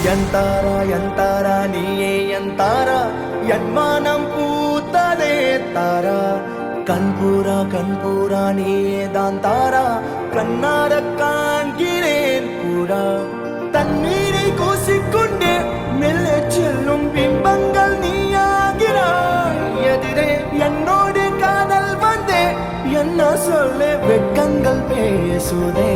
ಎಂತಾರ ನೀಯೇ ಎಂತಾರ ಎನ್ಮಾನಂ பூத்ததே தாரா கண்பூரா நீயே தான் தாரா கண்ணார காண்கிறேன் பூரா தண்ணீரை கூசிக்கொண்டே மெல்ல செல்லும் பிம்பங்கள் நீயாகிறாய் எதிரே என்னோடு காதல் வந்தே என்ன சொல்ல வெட்கங்கள் பேசுதே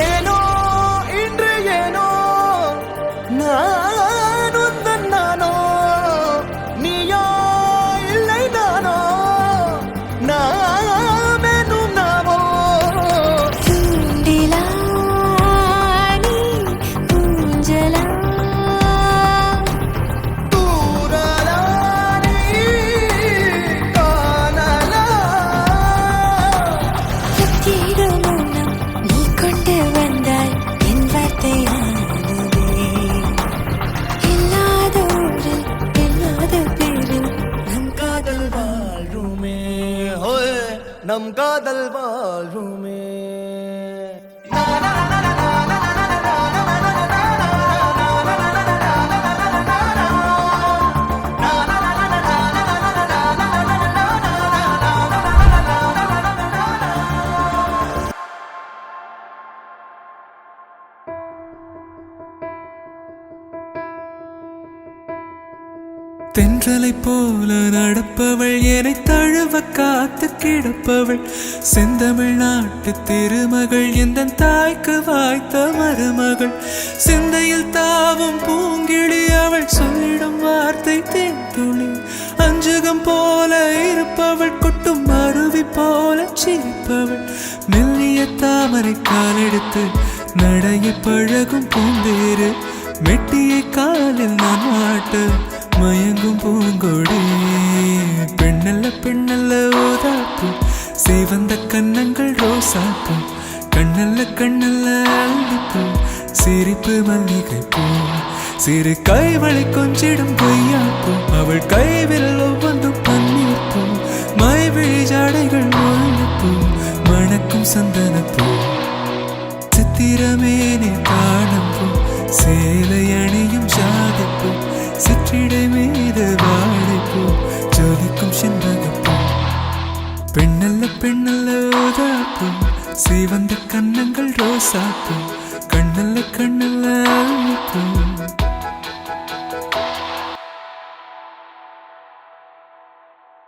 ஏனோ இன்று ஏனோ நானோ நீயோ இல்லை நானோ நாமெனும் நாமோ ஊஞ்சலா தூரலானி காணலா நம் காதல் வாழ்வுமே தென்றலை போல நடப்பவள் என்னை தழுவ காத்து கிடப்பவள் செந்தமிழ் நாட்டு திருமகள் எந்த தாய்க்கு வாய்த்த மருமகள் சிந்தையில் தாவும் பூங்கிழி அவள் சொல்லிடும் வார்த்தை தேன்துளி அஞ்சுகம் போல இருப்பவள் கொட்டும் அருவி போல சிரிப்பவள் மெல்லிய தாமரை காலெடுத்து நடைய பழகும் பூந்தேறு மெட்டியை காலில் நான் மாட்ட மயங்கும் பூங்கொடி பெண்ணல்ல ஓதாப்பு சேவந்த கண்ணங்கள் ரோசாப்பு கண்ணல்ல அள்ளிப்பூ சிரிப்பு மல்லிகை பூ சிறு கைவளை கொஞ்சிடும் பொய்யாப்பூ அவள் கைவில் ஒவ்வொன்றும் பன்னீர் பூ மைவிழி ஜாடைகள் முல்லைப்பூ மணக்கும் சந்தனப்பூ சித்திரமேனே தாழம்பூ சேலை அணியும் ஜாதிப்பூ சிற்றிடை மீது வாழைப்பூ ஜொலிக்கும் செண்பகப்பூ பெண்ணல்ல ஓதாப்பூ சிவந்த கண்ணங்கள் ரோசாப்பூ கண்ணல்ல அள்ளிப்பூ